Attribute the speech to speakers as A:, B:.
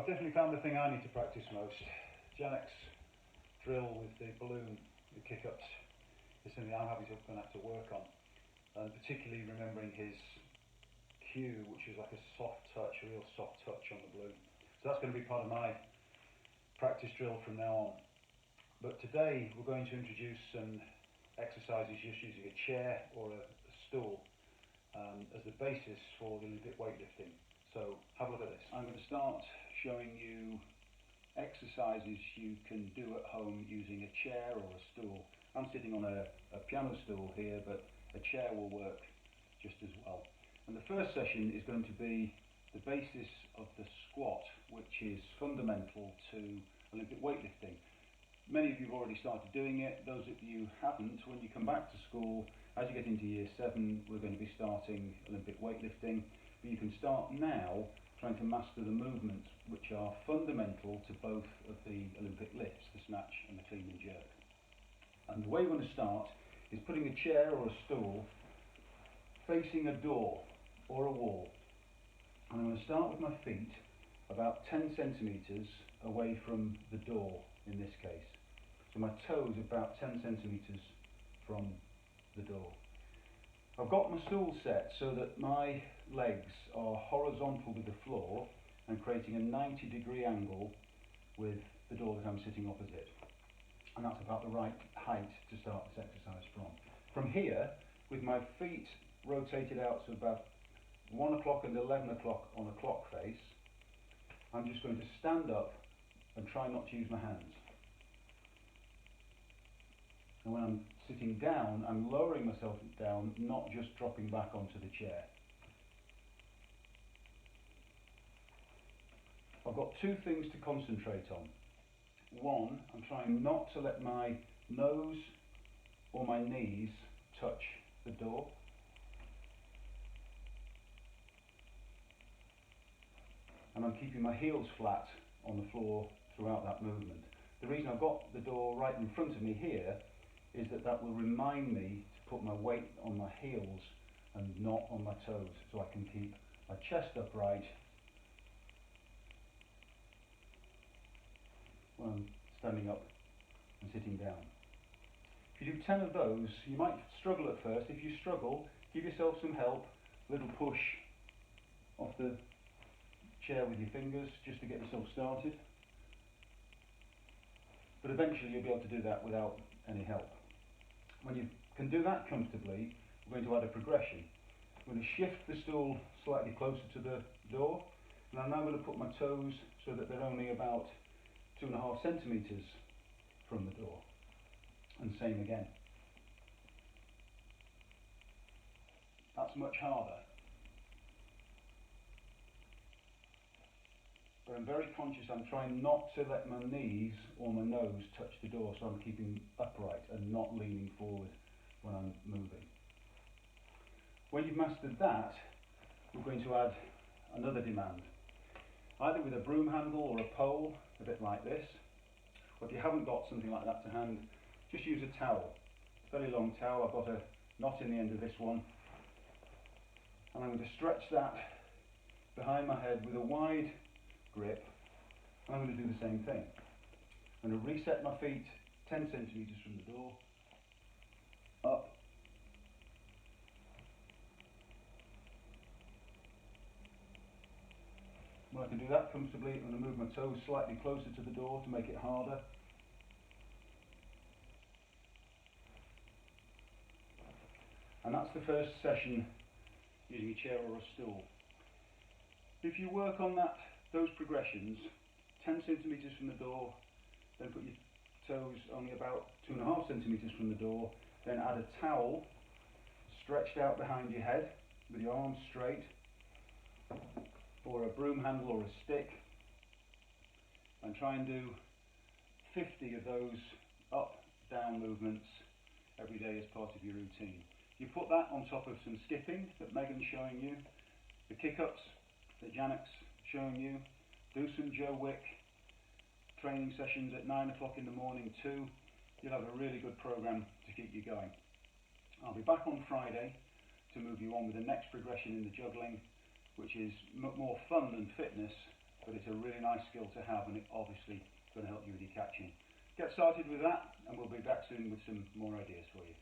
A: I've definitely found the thing I need to practice most. Janek's drill with the balloon, the kick-ups, is something I'm going to have to work on. And particularly remembering his cue, which is like a soft touch, a real soft touch on the balloon. So that's going to be part of my practice drill from now on. But today we're going to introduce some exercises just using a chair or a stool as the basis for the Olympic weightlifting. So have a look at this. I'm going to start showing you exercises you can do at home using a chair or a stool. I'm sitting on a piano stool here, but a chair will work just as well. And the first session is going to be the basis of the squat, which is fundamental to Olympic weightlifting. Many of you have already started doing it. Those of you who haven't, when you come back to school, as you get into year 7, we're going to be starting Olympic weightlifting. But you can start now trying to master the movements which are fundamental to both of the Olympic lifts, the snatch and the clean and jerk. And the way we're going to start is putting a chair or a stool facing a door or a wall. And I'm going to start with my feet about 10 centimetres away from the door in this case. So my toes about 10 centimetres from the door. I've got my stool set so that my legs are horizontal with the floor and creating a 90-degree angle with the door that I'm sitting opposite. And that's about the right height to start this exercise from. From here, with my feet rotated out to about 1 o'clock and 11 o'clock on a clock face, I'm just going to stand up and try not to use my hands. And when I'm sitting down, I'm lowering myself down, not just dropping back onto the chair. I've got two things to concentrate on. One, I'm trying not to let my nose or my knees touch the door. And I'm keeping my heels flat on the floor throughout that movement. The reason I've got the door right in front of me here is that will remind me to put my weight on my heels and not on my toes, so I can keep my chest upright when I'm standing up and sitting down. If you do 10 of those, you might struggle at first. If you struggle, give yourself some help, a little push off the chair with your fingers just to get yourself started. But eventually you'll be able to do that without any help. When you can do that comfortably, we're going to add a progression. I'm going to shift the stool slightly closer to the door, and I'm now going to put my toes so that they're only about 2.5 centimetres from the door. And same again. That's much harder. But I'm very conscious, I'm trying not to let my knees or my nose touch the door, so I'm keeping upright and not leaning forward when I'm moving. When you've mastered that, we're going to add another demand. Either with a broom handle or a pole, a bit like this. Or if you haven't got something like that to hand, just use a towel. A very long towel. I've got a knot in the end of this one. And I'm going to stretch that behind my head with a wide grip, and I'm going to do the same thing. I'm going to reset my feet 10 centimetres from the door, up, when I can do that comfortably, I'm going to move my toes slightly closer to the door to make it harder. And that's the first session using a chair or a stool. If you work on those progressions, 10 centimetres from the door, then put your toes only about 2.5 centimetres from the door, then add a towel stretched out behind your head with your arms straight, or a broom handle or a stick, and try and do 50 of those up-down movements every day as part of your routine. You put that on top of some skipping that Megan's showing you, the kick-ups that Janek's showing you, do some Joe Wick training sessions at 9 o'clock in the morning too. You'll have a really good program to keep you going. I'll be back on Friday to move you on with the next progression in the juggling, which is more fun than fitness, but it's a really nice skill to have, and it obviously going to help you with your catching. Get started with that, and we'll be back soon with some more ideas for you.